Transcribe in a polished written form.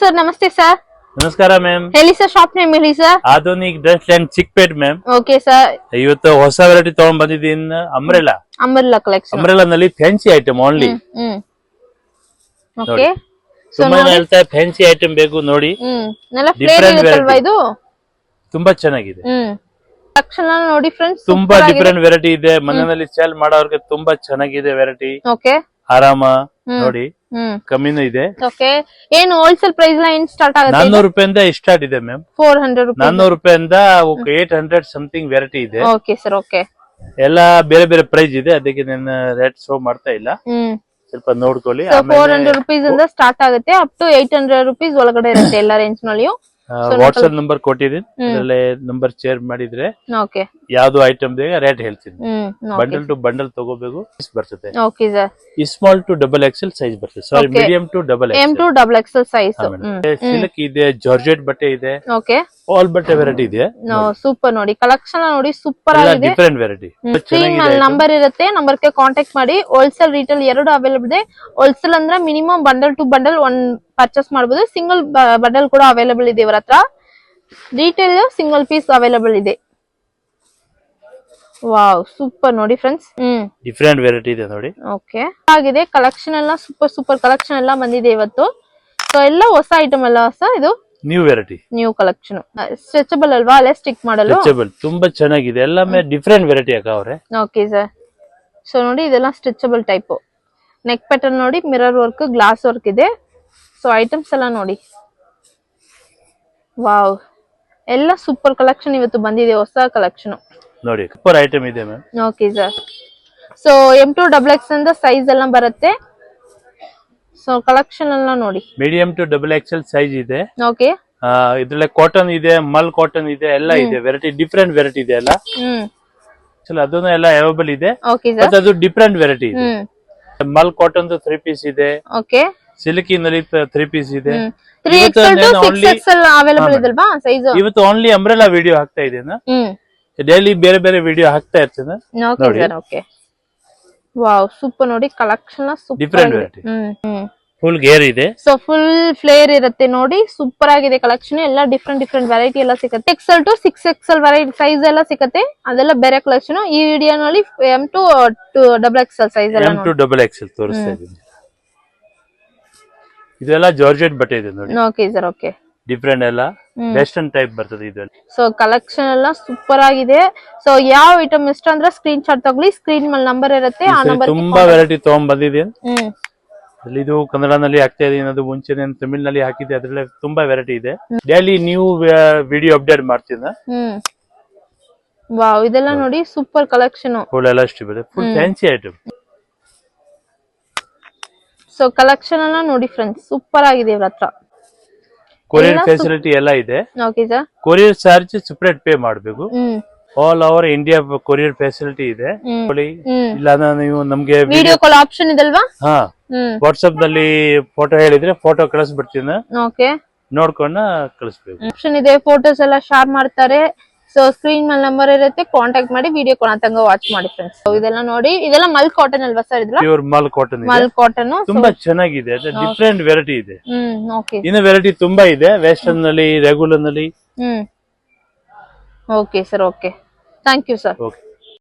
Sir ನಮಸ್ತೆ sir. ನಮಸ್ಕಾರ ma'am. ಹೇಳಿ ಸರ್, ಶಾಪ್ ನೇಮ್ ಹೇಳಿ sir. Adhunik dress land Chickpet ma'am. Okay sir. ಇವತ್ತು ಹೊಸ ವೆರೈಟಿ ತಗೊಂಡ್ ಬಂದಿದ್ದೀನಿ. Umbrella collection. ಅಂಬ್ರೆಲಾ ನಲ್ಲಿ ಫ್ಯಾನ್ಸಿ ಐಟಮ್ ಓನ್ಲಿ. ಓಕೆ. ತುಂಬಾ ಹೇಳ್ತಾ ಫ್ಯಾನ್ಸಿ ಐಟಮ್ ಬೇಕು ನೋಡಿ. ಇದು ತುಂಬಾ ಚೆನ್ನಾಗಿದೆ. ಕಲೆಕ್ಷನ್ ನೋಡಿ ಫ್ರೆಂಡ್ಸ್, ತುಂಬಾ ಡಿಫರೆಂಟ್ ವೆರೈಟಿ ಇದೆ. ಮನೆಯಲ್ಲಿ ಸೇಲ್ ಮಾಡೋರ್ಗೆ ತುಂಬಾ ಚೆನ್ನಾಗಿದೆ ವೆರೈಟಿ. ಓಕೆ. ಆರಾಮ ನೋಡಿ, ಕಮ್ಮಿನೂ ಇದೆ. ಓಕೆ. ಏನು ಹೋಲ್ಸೇಲ್ ಪ್ರೈಸ್ ಲ ಏನ್ ಸ್ಟಾರ್ಟ್ ಆಗುತ್ತೆ? 400 ರೂಪಾಯಿಂದ ಸ್ಟಾರ್ಟ್ ಇದೆ ಮ್ಯಾಮ್. 400 ರೂಪಾಯಿ. 400 ರೂಪಾಯಿಂದ 800 ಸಮಥಿಂಗ್ ವೆರೈಟಿ ಇದೆ. Okay sir. ಓಕೆ. ಎಲ್ಲ ಬೇರೆ ಬೇರೆ ಪ್ರೈಸ್ ಇದೆ, ಅದಕ್ಕೆ ನಾನು ರೇಟ್ ಶೋ ಮಾಡ್ತಾ ಇಲ್ಲ. ಸ್ವಲ್ಪ ನೋಡ್ಕೊಳ್ಳಿ. 400 ರೂಪೀಸ್ ಇಂದ ಸ್ಟಾರ್ಟ್ ಆಗುತ್ತೆ, ಅಪ್ ಟು 800 ರೂಪೀಸ್ ಒಳಗಡೆ ಇರುತ್ತೆ ಎಲ್ಲ ರೇಂಜ್ ನಲ್ಲಿಯೂ. ವಾಟ್ಸ್ಆಪ್ ನಂಬರ್ ಕೊಟ್ಟಿದ್ದೀನಿ, ಅದರಲ್ಲೇ ನಂಬರ್ ಶೇರ್ ಮಾಡಿದ್ರೆ ಯಾವ್ದು ಐಟಮ್ ಬೇಗ ರೇಟ್ ಹೇಳ್ತೀನಿ. ಬಂಡಲ್ ಟು ಬಂಡಲ್ ತಗೋಬೇಕು, ಬರ್ತದೆ. Okay sir. Small to double XL size ಬರ್ತದೆ. Sorry, medium to double XL size. Silk ಇದೆ, ಜಾರ್ಜೆಟ್ ಬಟ್ಟೆ ಇದೆ. ಓಕೆ. ಆಲ್ ಬಟ್ಟೆ ವೆರೈಟಿ ಇದೆ. ಸೂಪರ್ ನೋಡಿ, ಕಲೆಕ್ಷನ್ ನೋಡಿ ಸೂಪರ್ ಆಗಿದೆ. Different variety. ನಂಬರ್ ಇರುತ್ತೆ, ನಂಬರ್ ಗೆ ಕಾಂಟ್ಯಾಕ್ಟ್ ಮಾಡಿ. ಹೋಲ್ಸೇಲ್ ರಿಟೇಲ್ ಎರಡು ಅವೈಲೇಬಲ್ ಇದೆ. ಹೋಲ್ಸೇಲ್ ಅಂದ್ರೆ ಮಿನಿಮಮ್ ಬಂಡಲ್ ಟು ಬಂಡಲ್ ಒಂದ್ ಪರ್ಚೇಸ್ ಮಾಡಬಹುದು. ಸಿಂಗಲ್ ಬಂಡಲ್ ಕೂಡ ಅವೈಲೇಬಲ್ ಇದೆ ಇವರ ಹತ್ರ. ರಿಟೇಲ್ ಸಿಂಗಲ್ ಪೀಸ್ ಅವೈಲೇಬಲ್ ಇದೆ. ವಾವ್, ಸೂಪರ್ ನೋಡಿ ಫ್ರೆಂಡ್ಸ್. ಡಿಫರೆಂಟ್ ವೆರೈಟಿ ಇದೆ ನೋಡಿ. ಓಕೆ ಆಗಿದೆ. ಕಲೆಕ್ಷನ್ ಎಲ್ಲ ಸೂಪರ್ ಕಲೆಕ್ಷನ್ ಎಲ್ಲ ಬಂದಿದೆ ಇವತ್ತು. ಸೊ ಎಲ್ಲ ಹೊಸ ಐಟಮ್ ಅಲ್ಲ ಸರ್, ಇದು new variety, new collection. Stretchable ಅಲ್ವಾ, ಅಲ್ಲೇ ಸ್ಟಿಕ್ ಮಾಡಲು. ಸ್ಟ್ರೆಚಬಲ್ ತುಂಬಾ ಚೆನ್ನಾಗಿದೆ. ಎಲ್ಲಾಮೇ ಡಿಫರೆಂಟ್ ವೆರೈಟಿ ಹಾಕವ್ರೆ. Okay sir. ಸೊ ನೋಡಿ, ಇದೆಲ್ಲ ಸ್ಟ್ರೆಚಬಲ್ ಟೈಪ್. ನೆಕ್ ಪ್ಯಾಟರ್ನ್ ನೋಡಿ, ಮಿರರ್ ವರ್ಕ್, ಗ್ಲಾಸ್ ವರ್ಕ್ ಇದೆ. ಸೊ ಐಟಮ್ಸ್ ಎಲ್ಲ ನೋಡಿ. ವಾವ್, ಎಲ್ಲ ಸೂಪರ್ ಕಲೆಕ್ಷನ್ ಇವತ್ತು ಬಂದಿದೆ, ಹೊಸ ಕಲೆಕ್ಷನ್ ನೋಡಿ. ಸೂಪರ್ ಐಟಮ್ ಇದೆ ma'am. Okay sir. So M2XX ಅಂತ ಸೈಜ್ ಎಲ್ಲ ಬರುತ್ತೆ. ಸೊ ಕಲೆಕ್ಷನ್ ಎಲ್ಲ ನೋಡಿ. Medium to double XL size ಇದೆ. ಓಕೆ. ಇದ್ರಲ್ಲೇ ಕಾಟನ್ ಇದೆ, ಮಲ್ ಕಾಟನ್ ಇದೆ, ಎಲ್ಲ ಇದೆ. ವೆರೈಟಿ ಡಿಫರೆಂಟ್ ವೆರೈಟಿ ಇದೆ ಎಲ್ಲ. ಅದನ್ನು ಎಲ್ಲ ಅವೈಲೇಬಲ್ ಇದೆ. ಮತ್ತೆ ಅದು ಡಿಫರೆಂಟ್ ವೆರೈಟಿ ಇದೆ. ಮಲ್ ಕಾಟನ್ 3 ಪೀಸ್ ಇದೆ. ಓಕೆ. ಸಿಲ್ಕಿ ನಲ್ಲಿ 3 ಪೀಸ್ ಇದೆ. ಇವತ್ತು ಓನ್ಲಿ ಅಂಬ್ರೆಲಾ ವಿಡಿಯೋ ಹಾಕ್ತಾ ಇದ್ದೇನೆ. ಡೈಲಿ ಬೇರೆ ಬೇರೆ ವಿಡಿಯೋ ಹಾಕ್ತಾ ಇರ್ತೇನೆ ನೋಡಿ. ವಾವ್, ಸೂಪರ್ ನೋಡಿ, collection different variety. Full gear ಇದೆ. ಸೊ ಫುಲ್ ಫ್ಲೇರ್ ಇರುತ್ತೆ ನೋಡಿ. ಸೂಪರ್ ಆಗಿದೆ ಕಲೆಕ್ಷನ್. ಎಲ್ಲ ಡಿಫರೆಂಟ್ ವೆರೈಟಿ ಎಲ್ಲ ಸಿಗುತ್ತೆ. XL to 6XL variety size ಎಲ್ಲ ಸಿಗುತ್ತೆ. ಅದೆಲ್ಲ ಬೇರೆ ಕಲೆಕ್ಷನ್. ಈ ವಿಡಿಯೋನಲ್ಲಿ M2XX ಸೈಜ್ ಎಲ್ಲ M2XX ತೋರಿಸ್ತಾ ಇದ್ದೀನಿ. ಇದೆಲ್ಲ ಜಾರ್ಜೆಟ್ ಬಟ್ಟೆ ಇದೆ ನೋಡಿ. Okay sir. ಓಕೆ. ಡಿಫರೆಂಟ್ ಎಲ್ಲ ವೆಸ್ಟರ್ನ್ ಟೈಪ್ ಬರ್ತದೆ ಇದರಲ್ಲಿ. ಸೊ ಕಲೆಕ್ಷನ್ ಎಲ್ಲ ಸೂಪರ್ ಆಗಿದೆ. ಸೊ ಯಾವ ಐಟಮ್ ಇಷ್ಟ ಅಂದ್ರೆ ಸ್ಕ್ರೀನ್ ಶಾಟ್ ತಗೊಳ್ಳಿ. ಸ್ಕ್ರೀನ್ ಮೇಲೆ ನಂಬರ್ ಇರುತ್ತೆ, ಆ ನಂಬರ್. ತುಂಬಾ ವೆರೈಟಿ ತಗೊಂಡ್ ಬಂದಿದ್ದೀನಿ. ಇದು ಕನ್ನಡನಲ್ಲಿ ಹಾಕ್ತಾ ಇದೀನಿ, ಅದು ಮುಂಚೆ ತಮಿಳ್ನಲ್ಲಿ ಹಾಕಿದ್ದೆ. ಅದ್ರಲ್ಲಿ ತುಂಬಾ ವೆರೈಟಿ ಇದೆ. ಡೈಲಿ ನ್ಯೂ ವಿಡಿಯೋ ಅಪ್ಡೇಟ್ ಮಾಡ್ತೀನಿ. ವಾವ್, ಇದೆಲ್ಲ ನೋಡಿ ಸೂಪರ್ ಕಲೆಕ್ಷನ್. ಫುಲ್ ಎಲ್ಲ full fancy item. So collection ಎಲ್ಲ ನೋಡಿ ಫ್ರೆಂಡ್ಸ್, ಸೂಪರ್ ಆಗಿದೆ ಇವ್ರ ಹತ್ರ. ಕೊರಿಯರ್ ಫೆಸಿಲಿಟಿ ಎಲ್ಲ ಇದೆ. Okay sir. Courier charge separate pay ಮಾಡಬೇಕು. All over India courier facility ಇದೆ. ಇಲ್ಲ ನೀವು ನಮ್ಗೆ ವಿಡಿಯೋ ಕಾಲ್ ಆಪ್ಷನ್ ಇದಲ್ವಾ? ಹಾ, ವಾಟ್ಸ್ಆಪ್ ನಲ್ಲಿ ಫೋಟೋ ಹೇಳಿದ್ರೆ ಫೋಟೋ ಕಳಿಸ್ಬಿಡ್ತೀನಿ. ಓಕೆ, ನೋಡ್ಕೊಂಡು ಕಳಿಸ್ಬೇಕು. ಆಪ್ಷನ್ ಇದೆ. ಫೋಟೋಸ್ ಎಲ್ಲ ಶೇರ್ ಮಾಡ್ತಾರೆ. ಸೊ ಸ್ಕ್ರೀನ್ ಮೇಲೆ ನಂಬರ್ ಇರುತ್ತೆ, ಕಾಂಟ್ಯಾಕ್ಟ್ ಮಾಡಿ ವಿಡಿಯೋ ಕಾಲ್ ಅಂತಂಗ ವಾಚ್ ಮಾಡಿ ಫ್ರೆಂಡ್ಸ್. ಇದೆಲ್ಲ ನೋಡಿ, ಇದೆಲ್ಲ ಮಲ್ ಕಾಟನ್ ಅಲ್ವಾ ಸರ್? ಇದ್ರ ಪ್ಯೂರ್ ಮಲ್ ಕಾಟನ್. ಮಲ್ ಕಾಟನ್ ತುಂಬಾ ಚೆನ್ನಾಗಿದೆ. ಡಿಫರೆಂಟ್ ವೆರೈಟಿ ಇದೆ. ಓಕೆ. ಇನ್ನು ವೆರೈಟಿ ತುಂಬಾ ಇದೆ, ವೆಸ್ಟರ್ನ್ ನಲ್ಲಿ, ರೆಗ್ಯುಲರ್ ನಲ್ಲಿ. Okay sir. Okay, thank you sir. Okay.